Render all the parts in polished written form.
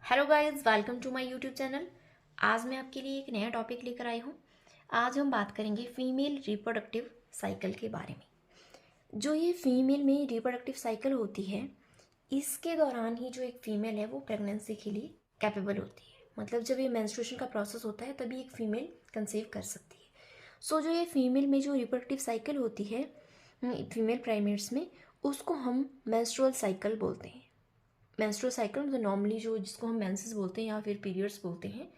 Hello guys, welcome to my YouTube channel. आज मैं आपके लिए एक नया टॉपिक लेकर आई हूँ। आज हम बात करेंगे फीमेल रिप्रोडक्टिव साइकिल के बारे में। जो ये फीमेल में रिप्रोडक्टिव साइकिल होती है, इसके दौरान ही जो एक फीमेल है वो प्रेगनेंसी के लिए कैपेबल होती है। मतलब जब ये मेंस्ट्रुएशन का प्रोसेस होता है तभी एक फ़ीमेल कंसीव कर सकती है। सो जो ये फीमेल में जो रिप्रोडक्टिव साइकिल होती है फीमेल प्राइमेट्स में, उसको हम मेंस्ट्रुअल साइकिल बोलते हैं। मेंस्ट्रुअल साइकिल मतलब नॉर्मली जो जिसको हम मेंसेस बोलते हैं या फिर पीरियड्स बोलते हैं।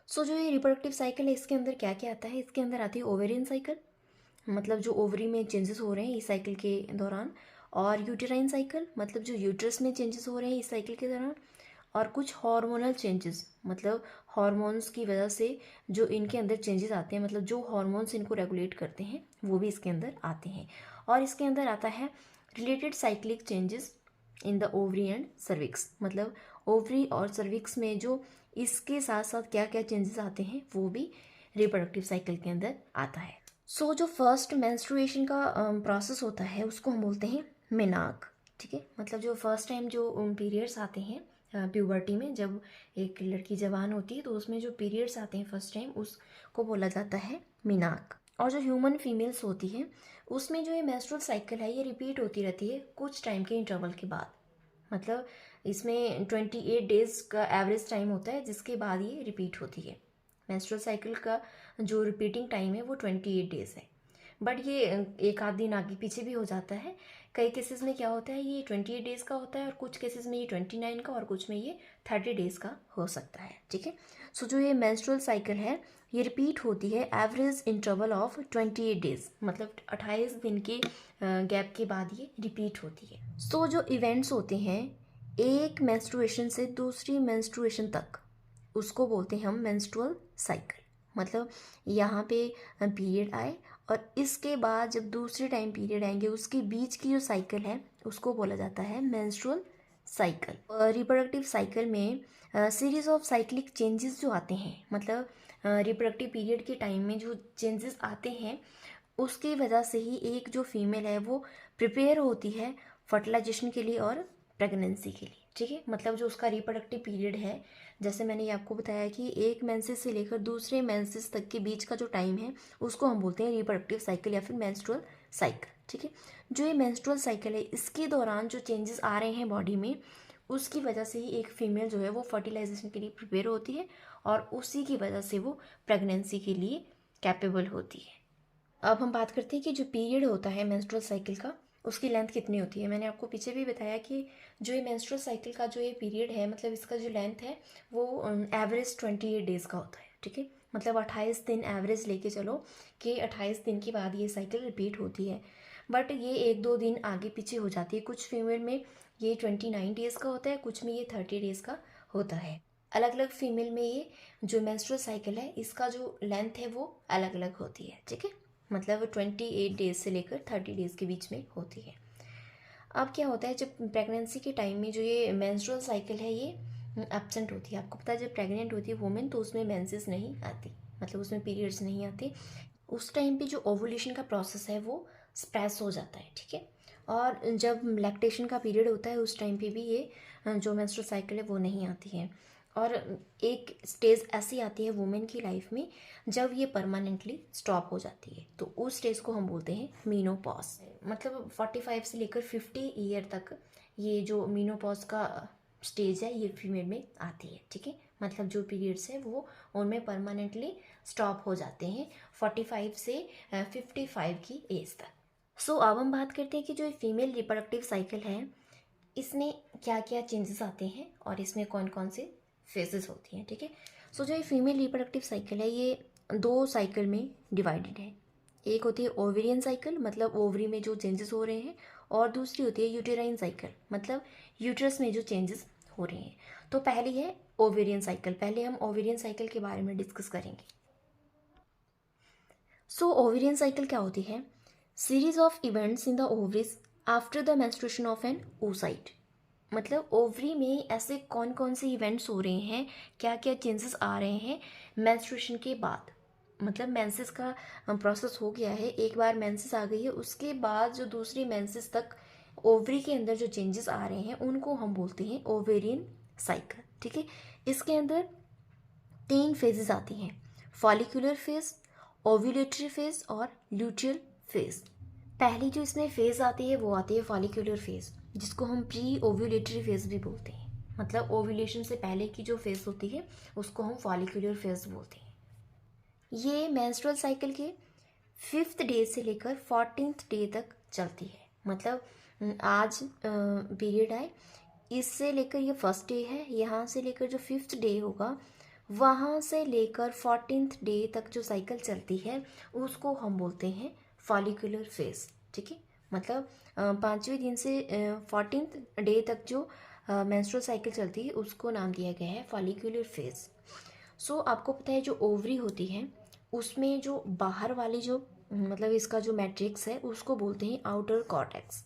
सो जो ये रिप्रोडक्टिव साइकिल है, इसके अंदर क्या क्या आता है? इसके अंदर आती है ओवेरियन साइकिल, मतलब जो ओवरी में चेंजेस हो रहे हैं इस साइकिल के दौरान। और यूटेराइन साइकिल, मतलब जो यूट्रस में चेंजेस हो रहे हैं इस साइकिल के दौरान। और कुछ हार्मोनल चेंजेस, मतलब हार्मोन्स की वजह से जो इनके अंदर चेंजेस आते हैं, मतलब जो हार्मोन्स इनको रेगुलेट करते हैं वो भी इसके अंदर आते हैं। और इसके अंदर आता है related cyclic changes in the ovary and cervix, मतलब ओवरी और सर्विक्स में जो इसके साथ साथ क्या क्या चेंजेस आते हैं वो भी रिप्रोडक्टिव साइकिल के अंदर आता है। सो जो फर्स्ट मेंस्ट्रुएशन का प्रोसेस होता है उसको हम बोलते हैं मेनार्क। ठीक है, मतलब जो फर्स्ट टाइम जो पीरियड्स आते हैं प्यूबर्टी में, जब एक लड़की जवान होती है तो उसमें जो पीरियड्स आते हैं फर्स्ट टाइम, उसको बोला जाता है मेनार्क। और जो ह्यूमन फीमेल्स होती हैं उसमें जो ये मेंस्ट्रुअल साइकिल है ये रिपीट होती रहती है कुछ टाइम के इंटरवल के बाद। मतलब इसमें 28 डेज का एवरेज टाइम होता है जिसके बाद ये रिपीट होती है। मेंस्ट्रुअल साइकिल का जो रिपीटिंग टाइम है वो 28 डेज है। बट ये एक आध दिन आगे पीछे भी हो जाता है। कई केसेस में क्या होता है, ये 28 डेज का होता है और कुछ केसेस में ये 29 का और कुछ में ये 30 डेज का हो सकता है। ठीक है, सो जो ये मेंस्ट्रुअल साइकिल है ये रिपीट होती है एवरेज इंटरवल ऑफ 28 डेज, मतलब 28 दिन के गैप के बाद ये रिपीट होती है। सो जो इवेंट्स होते हैं एक मेंस्ट्रुएशन से दूसरी मेंस्ट्रुएशन तक, उसको बोलते हैं हम मेंस्ट्रुअल साइकिल। मतलब यहाँ पे पीरियड आए और इसके बाद जब दूसरे टाइम पीरियड आएंगे उसके बीच की जो साइकिल है उसको बोला जाता है मेंस्ट्रुअल साइकिल। रिप्रोडक्टिव साइकिल में सीरीज ऑफ साइक्लिक चेंजेस जो आते हैं, मतलब रिप्रोडक्टिव पीरियड के टाइम में जो चेंजेस आते हैं उसकी वजह से ही एक जो फीमेल है वो प्रिपेयर होती है फर्टिलाइजेशन के लिए और प्रेगनेंसी के लिए। ठीक है, मतलब जो उसका रिप्रोडक्टिव पीरियड है, जैसे मैंने ये आपको बताया कि एक मेंसेस से लेकर दूसरे मेंसेस तक के बीच का जो टाइम है उसको हम बोलते हैं रिप्रोडक्टिव साइकिल या फिर मेंस्ट्रुअल साइकिल। ठीक है, जो ये मेंस्ट्रुअल साइकिल है इसके दौरान जो चेंजेस आ रहे हैं बॉडी में उसकी वजह से ही एक फीमेल जो है वो फर्टिलाइजेशन के लिए प्रिपेयर होती है और उसी की वजह से वो प्रेगनेंसी के लिए कैपेबल होती है। अब हम बात करते हैं कि जो पीरियड होता है मेंस्ट्रुअल साइकिल का उसकी लेंथ कितनी होती है। मैंने आपको पीछे भी बताया कि जो ये मेंस्ट्रुअल साइकिल का जो ये पीरियड है, मतलब इसका जो लेंथ है वो एवरेज 28 डेज का होता है। ठीक है, मतलब 28 दिन एवरेज लेके चलो कि 28 दिन के बाद ये साइकिल रिपीट होती है। बट ये एक दो दिन आगे पीछे हो जाती है। कुछ फीमेल में ये 29 डेज का होता है, कुछ में ये 30 डेज का होता है। अलग अलग फीमेल में ये जो मेंस्ट्रुअल साइकिल है इसका जो लेंथ है वो अलग अलग होती है। ठीक है, मतलब 28 डेज से लेकर 30 डेज के बीच में होती है। अब क्या होता है, जब प्रेगनेंसी के टाइम में जो ये मेंस्ट्रुअल साइकिल है ये एब्सेंट होती है। आपको पता है जब प्रेग्नेंट होती है वुमेन तो उसमें मेंसेस नहीं आती, मतलब उसमें पीरियड्स नहीं आते। उस टाइम पे जो ओवुलेशन का प्रोसेस है वो स्प्रेस हो जाता है। ठीक है, और जब लैक्टेशन का पीरियड होता है उस टाइम पे भी ये जो मेंस्ट्रुअल साइकिल है वो नहीं आती है। और एक स्टेज ऐसी आती है वुमेन की लाइफ में जब ये परमानेंटली स्टॉप हो जाती है, तो उस स्टेज को हम बोलते हैं मीनोपॉज। मतलब 45 से लेकर 50 ईयर तक ये जो मीनोपॉज का स्टेज है ये फीमेल में आती है। ठीक है, मतलब जो पीरियड्स है वो उनमें परमानेंटली स्टॉप हो जाते हैं 45 से 55 की एज तक। सो अब हम बात करते हैं कि जो फीमेल रिप्रोडक्टिव साइकिल है इसमें क्या क्या चेंजेस आते हैं और इसमें कौन कौन से फेजेस होती हैं। ठीक है, सो जो ये फीमेल रिप्रोडक्टिव साइकिल है ये दो साइकिल में डिवाइडेड है। एक होती है ओवेरियन साइकिल, मतलब ओवरी में जो चेंजेस हो रहे हैं, और दूसरी होती है यूटेराइन साइकिल, मतलब यूट्रस में जो चेंजेस हो रहे हैं। तो पहली है ओवेरियन साइकिल। पहले हम ओवेरियन साइकिल के बारे में डिस्कस करेंगे। सो ओवेरियन साइकिल क्या होती है? Series of events in the ovaries after the menstruation of an oocyte। मतलब ओवरी में ऐसे कौन कौन से इवेंट्स हो रहे हैं, क्या क्या चेंजेस आ रहे हैं मेंस्ट्रुएशन के बाद। मतलब मेंसेस का प्रोसेस हो गया है, एक बार मेंसेस आ गई है उसके बाद जो दूसरी मेंसेस तक ओवरी के अंदर जो चेंजेस आ रहे हैं उनको हम बोलते हैं ओवेरियन साइकिल। ठीक है। इसके अंदर 3 फेजेस आती हैं, फॉलिकुलर फेज, ओव्यूलेटरी फेज और ल्यूटियल फेज। पहली जो इसमें फेज आती है वो आती है फॉलिकुलर फेज, जिसको हम प्री ओव्यूलेटरी फेज भी बोलते हैं। मतलब ओव्यूलेशन से पहले की जो फेज होती है उसको हम फॉलिकुलर फेज बोलते हैं। ये मेंस्ट्रुअल साइकिल के 5th डे से लेकर 14th डे तक चलती है। मतलब आज पीरियड आए, इससे लेकर ये फर्स्ट डे है, यहाँ से लेकर जो 5th डे होगा वहाँ से लेकर 14th डे तक जो साइकिल चलती है उसको हम बोलते हैं फॉलिकुलर फेज। ठीक है। मतलब 5वें दिन से 14th डे तक जो मेंस्ट्रुअल साइकिल चलती है उसको नाम दिया गया है फॉलिकुलर फेज। सो आपको पता है जो ओवरी होती है उसमें जो बाहर वाली जो मतलब इसका जो मैट्रिक्स है उसको बोलते हैं आउटर कॉर्टेक्स,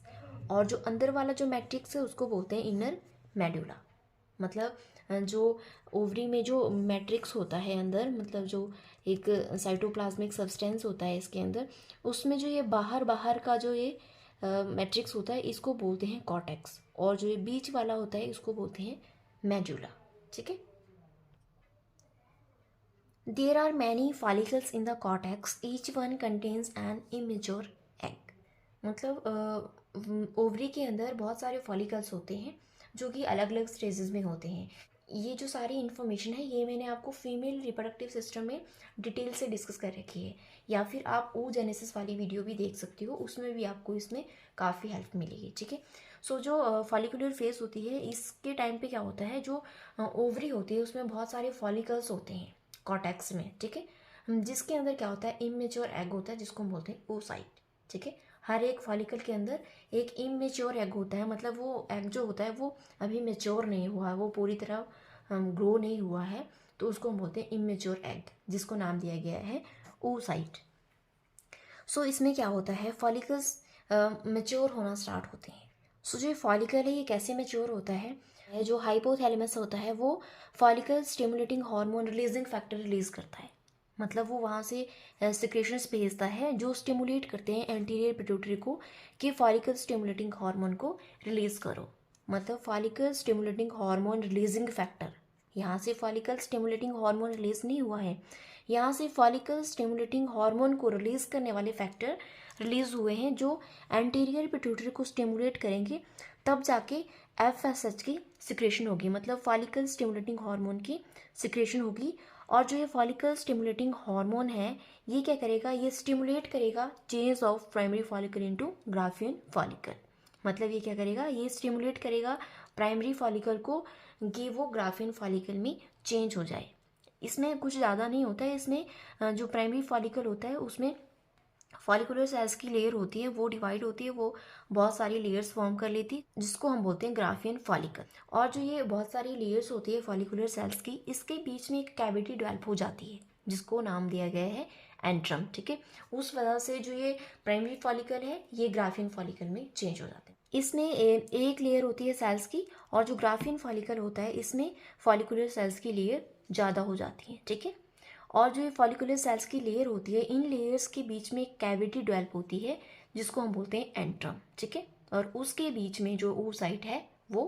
और जो अंदर वाला जो मैट्रिक्स है उसको बोलते हैं इनर मेडुला। मतलब जो ओवरी में जो मैट्रिक्स होता है अंदर, मतलब जो एक साइटोप्लाज्मिक सब्सटेंस होता है इसके अंदर, उसमें जो ये बाहर बाहर का जो ये मैट्रिक्स होता है इसको बोलते हैं कॉर्टेक्स, और जो ये बीच वाला होता है इसको बोलते हैं मेडुला। ठीक है। There are many follicles in the cortex. Each one contains an immature egg. मतलब ओवरी के अंदर बहुत सारे फॉलिकल्स होते हैं जो कि अलग अलग स्टेजेस में होते हैं। ये जो सारी इन्फॉर्मेशन है ये मैंने आपको फीमेल रिप्रोडक्टिव सिस्टम में डिटेल से डिस्कस कर रखी है, या फिर आप oogenesis वाली वीडियो भी देख सकते हो, उसमें भी आपको इसमें काफ़ी हेल्प मिलेगी। ठीक है। सो जो फॉलिकुलर फेज होती है इसके टाइम पे क्या होता है, जो ओवरी होती है उसमें बहुत सारे फॉलिकल्स होते हैं कॉर्टेक्स में। ठीक है। जिसके अंदर क्या होता है, इमेच्योर एग होता है जिसको हम बोलते हैं oocyte। ठीक है। हर एक फॉलिकल के अंदर एक इमेच्योर एग होता है, मतलब वो एग जो होता है वो अभी मेच्योर नहीं हुआ है, वो पूरी तरह ग्रो नहीं हुआ है, तो उसको हम बोलते हैं इमेच्योर एग, जिसको नाम दिया गया है oocyte। सो इसमें क्या होता है, फॉलिकल्स मेच्योर होना स्टार्ट होते हैं। सो जो फॉलिकल है ये कैसे मेच्योर होता है, जो हाइपोथैलेमस होता है वो follicle stimulating hormone releasing factor release करता है। मतलब वो वहाँ से सिक्रेशंस भेजता है जो स्टिमुलेट करते हैं एंटीरियर पिट्यूटरी को कि फॉलिकल स्टिमुलेटिंग हार्मोन को रिलीज करो। मतलब follicle stimulating hormone releasing factor, यहाँ से फॉलिकल स्टिमुलेटिंग हार्मोन रिलीज नहीं हुआ है, यहाँ से फॉलिकल स्टिमुलेटिंग हार्मोन को रिलीज करने वाले फैक्टर रिलीज हुए हैं जो एंटीरियर पिट्यूटरी को स्टिमुलेट करेंगे, तब जाके FSH की सिक्रेशन होगी, मतलब फॉलिकल स्टिमुलेटिंग हार्मोन की सिक्रेशन होगी। और जो ये फॉलिकल स्टिमुलेटिंग हार्मोन है ये क्या करेगा, ये स्टिमुलेट करेगा change of primary follicle into Graafian follicle. मतलब ये क्या करेगा, ये स्टिमुलेट करेगा प्राइमरी फॉलिकल को कि वो ग्राफियन फॉलिकल में चेंज हो जाए। इसमें कुछ ज़्यादा नहीं होता है, इसमें जो प्राइमरी फॉलिकल होता है उसमें फॉलिकुलर सेल्स की लेयर होती है, वो डिवाइड होती है, वो बहुत सारी लेयर्स फॉर्म कर लेती है जिसको हम बोलते हैं ग्राफियन फॉलिकल। और जो ये बहुत सारी लेयर्स होती है फॉलिकुलर सेल्स की, इसके बीच में एक कैविटी डेवलप हो जाती है जिसको नाम दिया गया है एंट्रम। ठीक है। उस वजह से जो ये प्राइमरी फॉलिकल है ये ग्राफियन फॉलिकल में चेंज हो जाते हैं। इसमें एक लेयर होती है सेल्स की, और जो ग्राफियन फॉलिकल होता है इसमें फॉलिकुलर सेल्स की लेयर ज़्यादा हो जाती है। ठीक है। और जो ये फॉलिकुलर सेल्स की लेयर होती है, इन लेयर्स के बीच में एक कैविटी डेवलप होती है जिसको हम बोलते हैं एंट्रम। ठीक है। और उसके बीच में जो oocyte है वो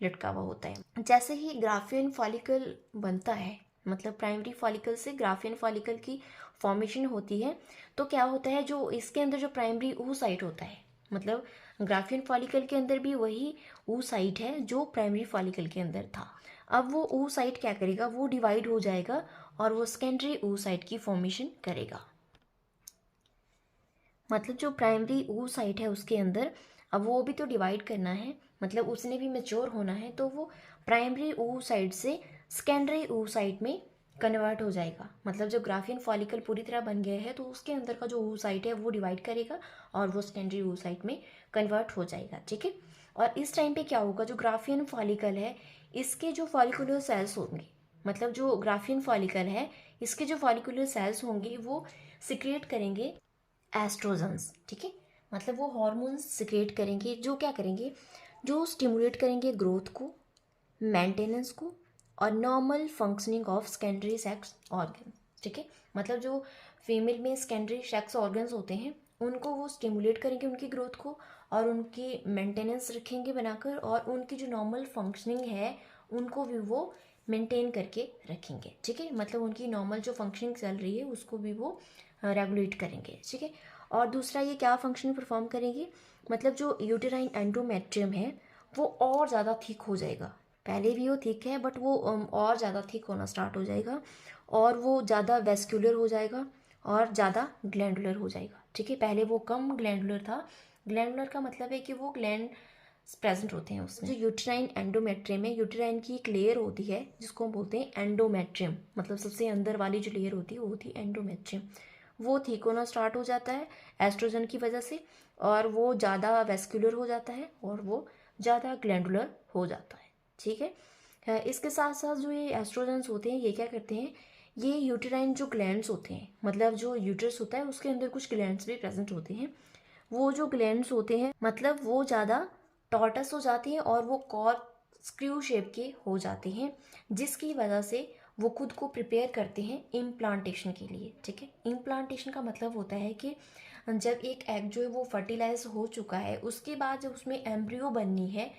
लटका हुआ होता है। जैसे ही ग्राफियन फॉलिकल बनता है, मतलब प्राइमरी फॉलिकल से ग्राफियन फॉलिकल की फॉर्मेशन होती है, तो क्या होता है, जो इसके अंदर जो प्राइमरी oocyte होता है, मतलब ग्राफियन फॉलिकल के अंदर भी वही oocyte है जो प्राइमरी फॉलिकल के अंदर था। अब वो oocyte क्या करेगा, वो डिवाइड हो जाएगा और वो सेकेंडरी oocyte की फॉर्मेशन करेगा। मतलब जो प्राइमरी oocyte है उसके अंदर अब वो भी तो डिवाइड करना है, मतलब उसने भी मेच्योर होना है, तो वो प्राइमरी oocyte से सेकेंडरी oocyte में कन्वर्ट हो जाएगा। मतलब जब ग्राफियन फॉलिकल पूरी तरह बन गया है तो उसके अंदर का जो oocyte है वो डिवाइड करेगा और वो सेकेंडरी oocyte में कन्वर्ट हो जाएगा। ठीक है। और इस टाइम पे क्या होगा, जो ग्राफियन फॉलिकल है इसके जो फॉलिकुलर सेल्स होंगे, मतलब जो ग्राफियन फॉलिकल है इसके जो फॉलिकुलर सेल्स होंगे वो सिक्रिएट करेंगे एस्ट्रोजन्स। ठीक है। मतलब वो हॉर्मोन्स सिक्रिएट करेंगे जो क्या करेंगे, जो स्टिमुलेट करेंगे ग्रोथ को, मेंटेनेंस को और normal functioning of secondary sex organ. ठीक है। मतलब जो फीमेल में सेकेंडरी सेक्स ऑर्गन्स होते हैं उनको वो स्टिमुलेट करेंगे उनकी ग्रोथ को, और उनकी मेंटेनेंस रखेंगे बनाकर, और उनकी जो नॉर्मल फंक्शनिंग है उनको भी वो मेंटेन करके रखेंगे, ठीक है। मतलब उनकी नॉर्मल जो फंक्शनिंग चल रही है उसको भी वो रेगुलेट करेंगे, ठीक है। और दूसरा ये क्या फंक्शन परफॉर्म करेंगे, मतलब जो यूटेराइन एंडोमेट्रियम है वो और ज़्यादा थिक हो जाएगा। पहले भी वो थिक है बट वो और ज़्यादा थिक होना स्टार्ट हो जाएगा और वो ज़्यादा वेस्क्यूलर हो जाएगा और ज़्यादा ग्लैंडुलर हो जाएगा, ठीक है। पहले वो कम ग्लैंडुलर था। ग्लैंडुलर का मतलब है कि वो ग्लैंड प्रेजेंट होते हैं उसमें। जो यूटेराइन एंडोमेट्रियम है, यूटेराइन की एक लेयर होती है जिसको हम बोलते हैं एंडोमेट्रियम, मतलब सबसे अंदर वाली जो लेयर होती है वो होती है एंडोमेट्रियम। वो थिक होना स्टार्ट हो जाता है एस्ट्रोजन की वजह से और वो ज़्यादा वेस्क्यूलर हो जाता है और वो ज़्यादा ग्लैंडुलर हो जाता है, ठीक है। इसके साथ साथ जो ये एस्ट्रोजन्स होते हैं ये क्या करते हैं, ये यूटेराइन जो ग्लैंड्स होते हैं, मतलब जो यूट्रस होता है उसके अंदर कुछ ग्लैंड्स भी प्रेजेंट होते हैं। वो जो ग्लैंड्स होते हैं मतलब वो ज़्यादा टॉर्टस हो जाते हैं और वो कॉर्क स्क्रू शेप के हो जाते हैं, जिसकी वजह से वो खुद को प्रिपेयर करते हैं इम्प्लांटेशन के लिए, ठीक है। इम्प्लांटेशन का मतलब होता है कि जब एक एग जो है वो फर्टिलाइज हो चुका है उसके बाद जब उसमें एम्ब्रियो बननी है,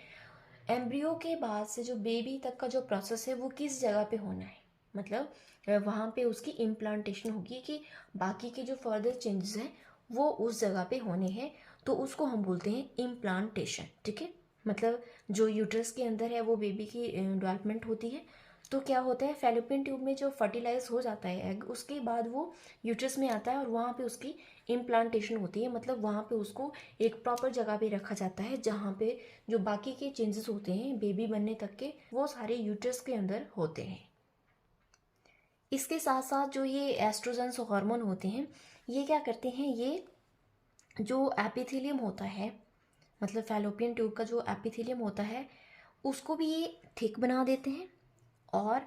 एम्ब्रियो के बाद से जो बेबी तक का जो प्रोसेस है वो किस जगह पे होना है, मतलब वहाँ पे उसकी इम्प्लांटेशन होगी कि बाकी के जो फर्दर चेंजेस हैं वो उस जगह पे होने हैं, तो उसको हम बोलते हैं इम्प्लांटेशन, ठीक है। मतलब जो यूट्रस के अंदर है वो बेबी की डेवलपमेंट होती है, तो क्या होता है फैलोपियन ट्यूब में जो फर्टिलाइज हो जाता है एग उसके बाद वो यूट्रस में आता है और वहाँ पे उसकी इम्प्लांटेशन होती है, मतलब वहाँ पे उसको एक प्रॉपर जगह पे रखा जाता है जहाँ पे जो बाकी के चेंजेस होते हैं बेबी बनने तक के वो सारे यूट्रस के अंदर होते हैं। इसके साथ साथ जो ये एस्ट्रोजन्स हार्मोन होते हैं ये क्या करते हैं, ये जो एपिथेलियम होता है मतलब फैलोपियन ट्यूब का जो एपिथेलियम होता है उसको भी ये थिक बना देते हैं और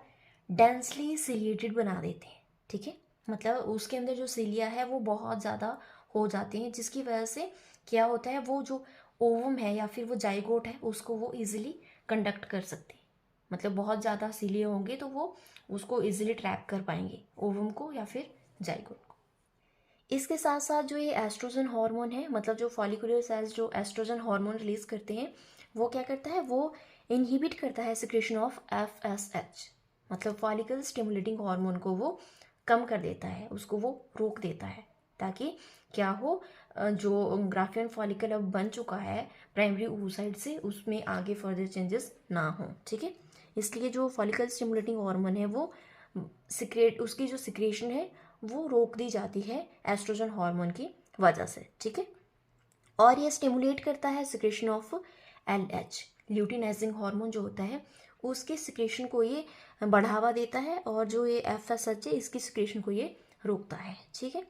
डेंसली सिलिएटेड बना देते हैं, ठीक है। मतलब उसके अंदर जो सिलिया है वो बहुत ज़्यादा हो जाते हैं, जिसकी वजह से क्या होता है वो जो ओवम है या फिर वो जाइगोट है उसको वो इजीली कंडक्ट कर सकते हैं। मतलब बहुत ज़्यादा सिलिया होंगे तो वो उसको इजीली ट्रैप कर पाएंगे ओवम को या फिर जाइगोट को। इसके साथ साथ जो ये एस्ट्रोजन हार्मोन है, मतलब जो फॉलिकुलर सेल्स जो एस्ट्रोजन हार्मोन रिलीज करते हैं वो क्या करता है, वो इनहिबिट करता है सिक्रेशन ऑफ FSH, मतलब फॉलिकल स्टिमुलेटिंग हार्मोन को वो कम कर देता है, उसको वो रोक देता है, ताकि क्या हो जो ग्राफियन फॉलिकल अब बन चुका है प्राइमरी oocyte से उसमें आगे फर्दर चेंजेस ना हो, ठीक है। इसलिए जो फॉलिकल स्टिमुलेटिंग हार्मोन है वो सिक्रेट उसकी जो सिक्रेशन है वो रोक दी जाती है एस्ट्रोजन हार्मोन की वजह से, ठीक है। और ये स्टिमुलेट करता है secretion of LH, luteinizing hormone जो होता है उसके सिक्रेशन को ये बढ़ावा देता है और जो ये FSH है इसकी सिक्रेशन को ये रोकता है, ठीक है।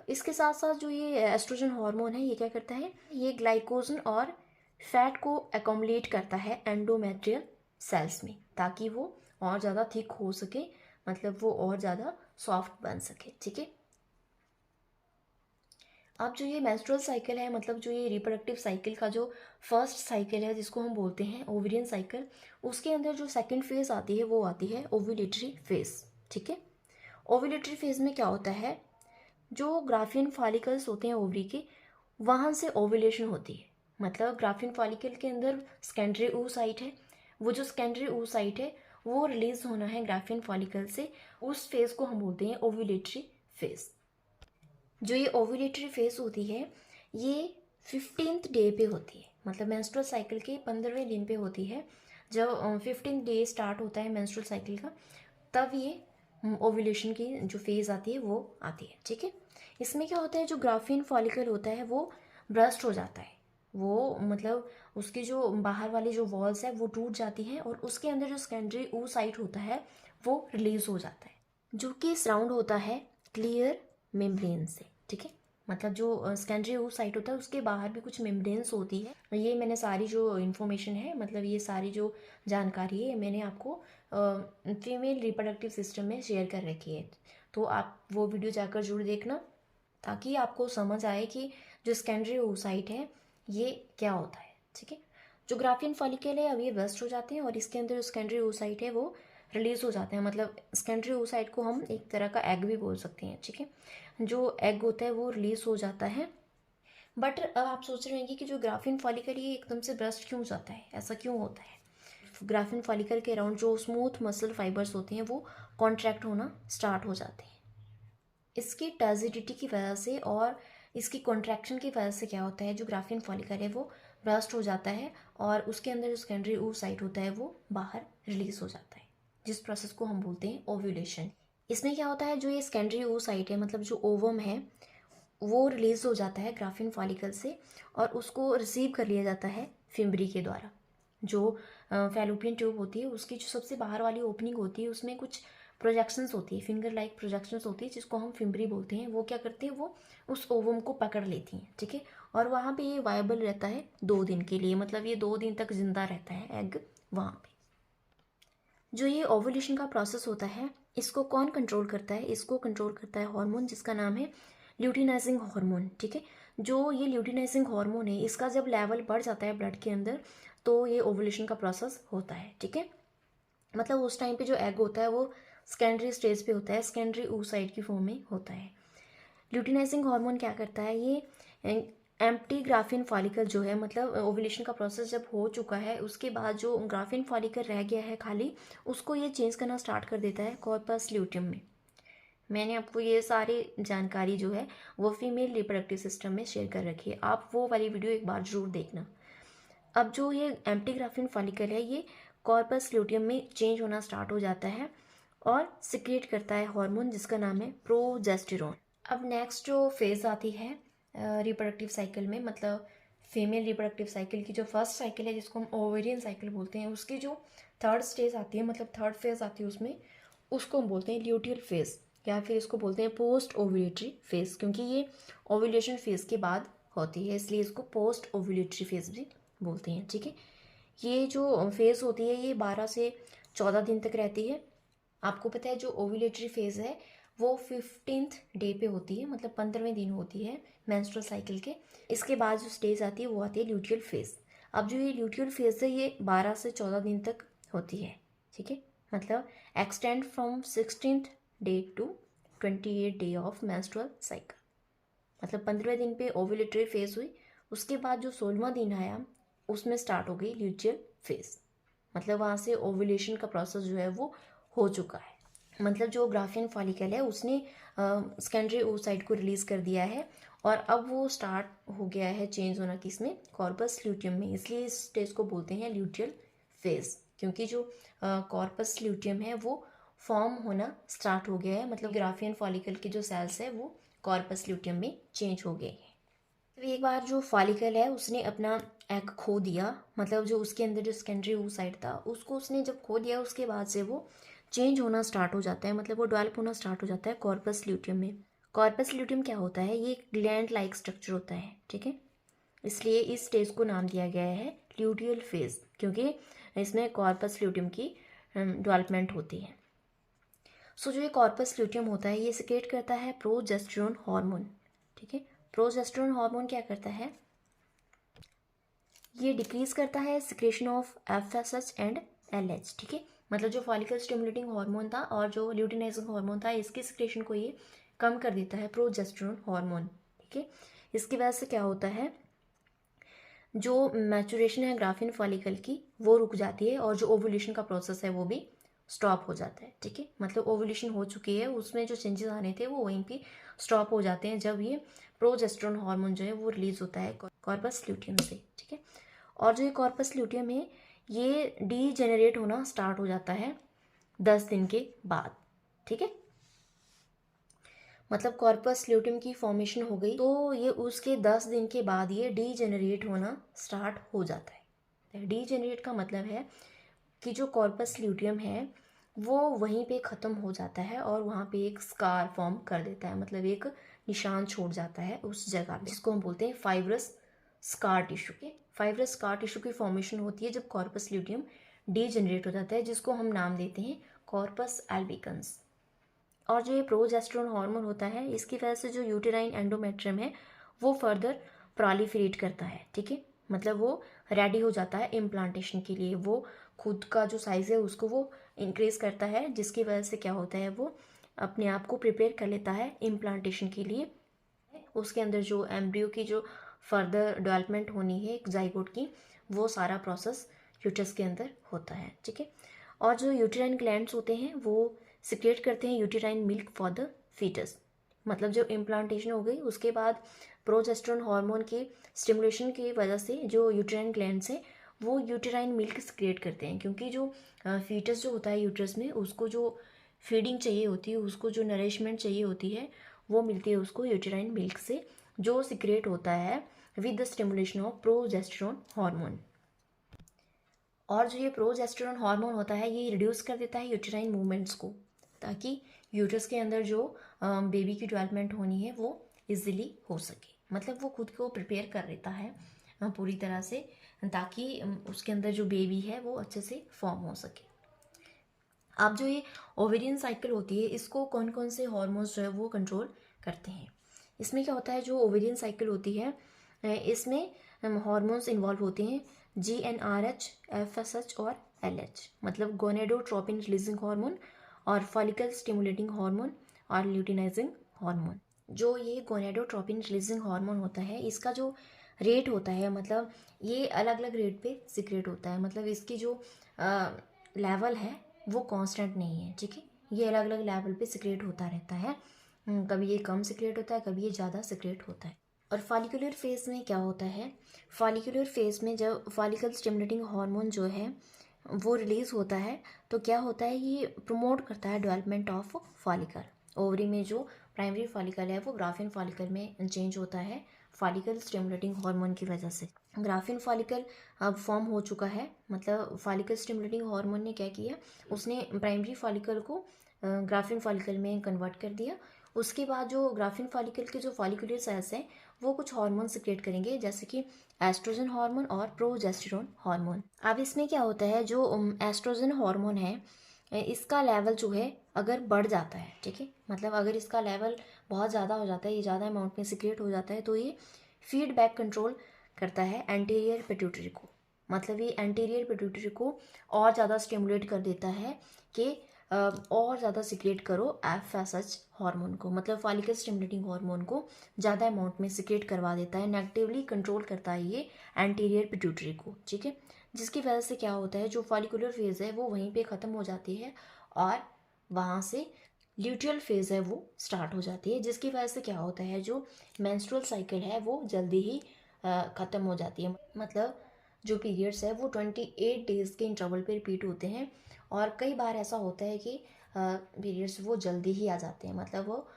इसके साथ साथ जो ये एस्ट्रोजन हार्मोन है ये क्या करता है, ये ग्लाइकोजन और फैट को एकोमोडेट करता है एंडोमेट्रियल सेल्स में, ताकि वो और ज़्यादा थिक हो सके, मतलब वो और ज़्यादा सॉफ्ट बन सके, ठीक है। अब जो ये मेंस्ट्रुअल साइकिल है, मतलब जो ये रिप्रोडक्टिव साइकिल का जो फर्स्ट साइकिल है जिसको हम बोलते हैं ओवेरियन साइकिल, उसके अंदर जो सेकंड फेज आती है वो आती है ओव्यूलेटरी फेज, ठीक है। ओव्यूलेटरी फेज में क्या होता है, जो ग्राफियन फॉलिकल्स होते हैं ओवरी के वहाँ से ओव्यूलेशन होती है, मतलब ग्राफियन फॉलिकल के अंदर सेकेंडरी oocyte है, वो जो सेकेंडरी oocyte है वो रिलीज होना है ग्राफियन फॉलिकल से, उस फेज को हम बोलते हैं ओव्यूलेटरी फेज। जो ये ओव्यूलेटरी फेज होती है ये 15th डे पे होती है, मतलब मेंस्ट्रुअल साइकिल के 15वें दिन पे होती है। जब 15th डे स्टार्ट होता है मेंस्ट्रुअल साइकिल का तब ये ओव्यूलेशन की जो फेज आती है वो आती है, ठीक है। इसमें क्या होता है, जो ग्राफियन फॉलिकल होता है वो ब्रस्ट हो जाता है, वो मतलब उसकी जो बाहर वाली जो वॉल्स है वो टूट जाती हैं और उसके अंदर जो सेकेंडरी oocyte होता है वो रिलीज हो जाता है, जो कि सराउंड होता है क्लियर मेम्ब्रेन से, ठीक है। मतलब जो सेकेंडरी oocyte होता है उसके बाहर भी कुछ मेम्ब्रेन्स होती है। ये मैंने सारी जो इन्फॉर्मेशन है, मतलब ये सारी जो जानकारी है मैंने आपको फीमेल रिप्रोडक्टिव सिस्टम में शेयर कर रखी है, तो आप वो वीडियो जाकर जरूर देखना ताकि आपको समझ आए कि जो सेकेंडरी oocyte है ये क्या होता है, ठीक है। जो ग्राफियन फॉलिकल है अब ये बस्ट हो जाते हैं और इसके अंदर जो सेकेंडरी oocyte है वो रिलीज हो जाते हैं, मतलब सेकेंडरी oocyte को हम एक तरह का एग भी बोल सकते हैं, ठीक है। जो एग होता है वो रिलीज हो जाता है। बट अब आप सोच रहे होंगे कि जो ग्राफियन फॉलिकल ये एकदम से ब्रस्ट क्यों जाता है, ऐसा क्यों होता है। ग्राफिन फॉलिकल के अराउंड जो स्मूथ मसल फाइबर्स होते हैं वो कॉन्ट्रैक्ट होना स्टार्ट हो जाते हैं। इसकी टर्जिडिटी की वजह से और इसकी कॉन्ट्रैक्शन की वजह से क्या होता है, जो ग्राफिन फॉलिकल है वो बर्स्ट हो जाता है और उसके अंदर जो सेकेंडरी oocyte होता है वो बाहर रिलीज हो जाता है, जिस प्रोसेस को हम बोलते हैं ओव्यूलेशन। इसमें क्या होता है, जो ये सेकेंडरी oocyte है मतलब जो ओवम है वो रिलीज हो जाता है ग्राफिन फॉलिकल से और उसको रिसीव कर लिया जाता है फिम्बरी के द्वारा। जो फैलोपियन ट्यूब होती है उसकी जो सबसे बाहर वाली ओपनिंग होती है उसमें कुछ प्रोजेक्शंस होती है, फिंगर लाइक प्रोजेक्शंस होती है जिसको हम फिम्बरी बोलते हैं। वो क्या करते हैं, वो उस ओवम को पकड़ लेती हैं, ठीक है। और वहाँ पे ये वायबल रहता है 2 दिन के लिए, मतलब ये 2 दिन तक जिंदा रहता है एग वहाँ पे। जो ये ओवुलेशन का प्रोसेस होता है इसको कौन कंट्रोल करता है, इसको कंट्रोल करता है हार्मोन जिसका नाम है ल्यूटिनाइजिंग हार्मोन, ठीक है। जो ये ल्यूटिनाइजिंग हार्मोन है इसका जब लेवल बढ़ जाता है ब्लड के अंदर तो ये ओवुलेशन का प्रोसेस होता है, ठीक है। मतलब उस टाइम पे जो एग होता है वो सेकेंडरी स्टेज पे होता है, सेकेंडरी oocyte की फॉर्म में होता है। ल्यूटिनाइजिंग हार्मोन क्या करता है, ये एम्प्टी ग्राफिन फॉलिकल जो है, मतलब ओवुलेशन का प्रोसेस जब हो चुका है उसके बाद जो ग्राफिन फॉलिकल रह गया है खाली, उसको ये चेंज करना स्टार्ट कर देता है कॉर्पस ल्यूटियम में। मैंने आपको ये सारी जानकारी जो है वो फीमेल रिप्रोडक्टिव सिस्टम में शेयर कर रखी है, आप वो वाली वीडियो एक बार जरूर देखना। अब जो ये एम्प्टी ग्राफिन फॉलिकल है ये कॉर्पस ल्यूटियम में चेंज होना स्टार्ट हो जाता है और सिक्रिएट करता है हार्मोन जिसका नाम है प्रोजेस्टेरोन। अब नेक्स्ट जो फेज़ आती है रिप्रोडक्टिव साइकिल में, मतलब फीमेल रिप्रोडक्टिव साइकिल की जो फर्स्ट साइकिल है जिसको हम ओवेरियन साइकिल बोलते हैं, उसकी जो थर्ड स्टेज आती है मतलब थर्ड फेज आती है उसमें, उसको हम बोलते हैं ल्यूटियल फेज या फिर इसको बोलते हैं पोस्ट ओव्यूलेटरी फेज, क्योंकि ये ओव्यूलेशन फेज के बाद होती है इसलिए इसको पोस्ट ओव्यूलेटरी फेज भी बोलते हैं, ठीक है। ये जो फेज होती है ये 12 से 14 दिन तक रहती है। आपको पता है जो ओव्यूलेटरी फेज है वो 15th डे पे होती है, मतलब 15वें दिन होती है मेंस्ट्रुअल साइकिल के। इसके बाद जो स्टेज आती है वो आती है ल्यूटियल फेज। अब जो ये ल्यूटियल फेज है ये 12 से 14 दिन तक होती है, ठीक है। मतलब extend from 16th day to 28 day of menstrual cycle. मतलब 15वें दिन पे ओव्यूलेटरी फेज हुई, उसके बाद जो 16वां दिन आया उसमें स्टार्ट हो गई ल्यूटियल फेज। मतलब वहाँ से ओव्यूलेशन का प्रोसेस जो है वो हो चुका है। मतलब जो ग्राफिन फॉलिकल है उसने सेकेंडरी oocyte को रिलीज कर दिया है और अब वो स्टार्ट हो गया है चेंज होना किसमें, कॉर्पस ल्यूटियम में। इसलिए इस स्टेज को बोलते हैं ल्यूटियल फेज, क्योंकि जो कॉर्पस ल्यूटियम है वो फॉर्म होना स्टार्ट हो गया है, मतलब ग्राफिन फॉलिकल के जो सेल्स है वो कॉर्पस ल्यूटियम में चेंज हो गए हैं। तो एक बार जो फॉलिकल है उसने अपना एग खो दिया, मतलब जो उसके अंदर जो सेकेंडरी oocyte था उसको उसने जब खो दिया उसके बाद से वो चेंज होना स्टार्ट हो जाता है, मतलब वो डेवलप होना स्टार्ट हो जाता है कॉर्पस ल्यूटियम में। कॉर्पस ल्यूटियम क्या होता है, ये एक ग्लैंड लाइक स्ट्रक्चर होता है, ठीक है। इसलिए इस स्टेज को नाम दिया गया है ल्यूटियल फेज, क्योंकि इसमें कॉर्पस ल्यूटियम की डेवलपमेंट होती है। सो जो ये कॉर्पस ल्यूटियम होता है ये सिक्रेट करता है प्रोजेस्टेरोन हार्मोन, ठीक है। प्रोजेस्टेरोन हार्मोन क्या करता है, ये डिक्रीज करता है secretion of FSH and LH, ठीक है। मतलब जो फॉलिकल स्टिमुलेटिंग हार्मोन था और जो ल्यूटिनाइजिंग हार्मोन था इसकी सिक्रेशन को ये कम कर देता है प्रोजेस्टेरोन हार्मोन, ठीक है। इसकी वजह से क्या होता है, जो मैचुरेशन है ग्राफिन फॉलिकल की वो रुक जाती है और जो ओवुलेशन का प्रोसेस है वो भी स्टॉप हो जाता है, ठीक है। मतलब ओवुलेशन हो चुकी है उसमें जो चेंजेस आने थे वो वहीं पे स्टॉप हो जाते हैं जब ये प्रोजेस्टेरोन हार्मोन जो है वो रिलीज होता है कॉर्पस ल्यूटियम से, ठीक है। और जो ये कॉर्पस ल्यूटियम है ये डीजेनरेट होना स्टार्ट हो जाता है 10 दिन के बाद, ठीक है। मतलब कॉर्पस ल्यूटियम की फॉर्मेशन हो गई तो ये उसके 10 दिन के बाद ये डीजेनरेट होना स्टार्ट हो जाता है। डीजेनरेट का मतलब है कि जो कॉर्पस ल्यूटियम है वो वहीं पे ख़त्म हो जाता है और वहाँ पे एक स्कार फॉर्म कर देता है, मतलब एक निशान छोड़ जाता है उस जगह पे, जिसको हम बोलते हैं फाइब्रस स्कार टिश्यू के। फाइब्रस स्कार टिश्यू की फॉर्मेशन होती है जब कॉर्पस ल्यूटियम डीजेनरेट हो जाता है, जिसको हम नाम देते हैं कॉर्पस एल्बिकन्स। और जो ये प्रोजेस्टेरोन हार्मोन होता है इसकी वजह से जो यूटेराइन एंडोमेट्रियम है वो फर्दर प्रोलिफरेट करता है, ठीक है। मतलब वो रेडी हो जाता है इम्प्लांटेशन के लिए, वो खुद का जो साइज़ है उसको वो इंक्रीज करता है, जिसकी वजह से क्या होता है वो अपने आप को प्रिपेयर कर लेता है इम्प्लांटेशन के लिए। उसके अंदर जो एम्ब्रियो की जो फर्दर डेवलपमेंट होनी है एक जाइगोट की, वो सारा प्रोसेस यूट्रस के अंदर होता है, ठीक है। और जो यूटेराइन ग्लैंड्स होते हैं वो सिक्रेट करते हैं uterine milk for the fetus. मतलब जब इम्प्लांटेशन हो गई उसके बाद प्रोजेस्टेरोन हार्मोन के स्टिमुलेशन की वजह से जो यूटेराइन ग्लैंड्स हैं वो यूटेराइन मिल्क सिक्रेट करते हैं, क्योंकि जो फीटस जो होता है यूट्रस में उसको जो फीडिंग चाहिए होती है, उसको जो नरिशमेंट चाहिए होती है वो मिलती है उसको यूटेराइन मिल्क से, जो सिक्रेट होता है with the stimulation of progesterone hormone. और जो ये प्रोजेस्टेरोन हार्मोन होता है ये रिड्यूस कर देता है यूटेराइन मूवमेंट्स को, ताकि यूट्रस के अंदर जो बेबी की डेवलपमेंट होनी है वो इजीली हो सके। मतलब वो खुद को प्रिपेयर कर देता है पूरी तरह से, ताकि उसके अंदर जो बेबी है वो अच्छे से फॉर्म हो सके। अब जो ये ओवेरियन साइकिल होती है इसको कौन कौन से हार्मोन्स जो है वो कंट्रोल करते हैं। इसमें क्या होता है, जो ओवेरियन साइकिल होती है इसमें हार्मोन्स इन्वॉल्व होते हैं GnRH, FSH और LH, मतलब गोनेडोट्रोपिन रिलीजिंग हार्मोन और फॉलिकल स्टिमुलेटिंग हार्मोन और ल्यूटिनाइजिंग हार्मोन। जो ये गोनेडोट्रोपिन रिलीजिंग हार्मोन होता है इसका जो रेट होता है, मतलब ये अलग अलग रेट पे सिक्रेट होता है, मतलब इसकी जो लेवल है वो कांस्टेंट नहीं है, ठीक है। ये अलग अलग लेवल पे सिक्रेट होता रहता है, कभी ये कम सिक्रेट होता है, कभी ये ज़्यादा सिक्रेट होता है। और फॉलिकुलर फेज में क्या होता है, फॉलिकुलर फेज में जब फॉलिकल स्टिमुलेटिंग हार्मोन जो है वो रिलीज़ होता है तो क्या होता है, ये प्रमोट करता है डेवलपमेंट ऑफ फॉलिकल। ओवरी में जो प्राइमरी फॉलिकल है वो ग्राफिन फॉलिकल में चेंज होता है फॉलिकल स्टिमुलेटिंग हार्मोन की वजह से। ग्राफिन फॉलिकल अब फॉर्म हो चुका है, मतलब फॉलिकल स्टिमुलेटिंग हार्मोन ने क्या किया, उसने प्राइमरी फॉलिकल को ग्राफिन फॉलिकल में कन्वर्ट कर दिया। उसके बाद जो ग्राफिन फॉलिकल के जो फॉलिकुलर सेल्स हैं वो कुछ हार्मोन सिक्रेट करेंगे, जैसे कि एस्ट्रोजन हार्मोन और प्रोजेस्टेरोन हार्मोन। अब इसमें क्या होता है, जो एस्ट्रोजन हार्मोन है इसका लेवल जो है अगर बढ़ जाता है, ठीक है, मतलब अगर इसका लेवल बहुत ज़्यादा हो जाता है, ये ज़्यादा अमाउंट में सिक्रेट हो जाता है, तो ये फीडबैक कंट्रोल करता है एंटीरियर पिट्यूटरी को। मतलब ये एंटीरियर पिट्यूटरी को और ज़्यादा स्टिमुलेट कर देता है कि और ज़्यादा सिक्रेट करो FSH हार्मोन को, मतलब फॉलिकल स्टिमुलेटिंग हार्मोन को ज़्यादा अमाउंट में सिक्रेट करवा देता है, नेगेटिवली कंट्रोल करता है ये एंटीरियर पिट्यूटरी को, ठीक है। जिसकी वजह से क्या होता है, जो फॉलिकुलर फेज़ है वो वहीं पे ख़त्म हो जाती है और वहाँ से ल्यूटियल फेज़ है वो स्टार्ट हो जाती है, जिसकी वजह से क्या होता है, जो मेंस्ट्रुअल साइकिल है वो जल्दी ही ख़त्म हो जाती है। मतलब जो पीरियड्स है वो 28 डेज़ के इंटरवल पे रिपीट होते हैं, और कई बार ऐसा होता है कि पीरियड्स वो जल्दी ही आ जाते हैं, मतलब वो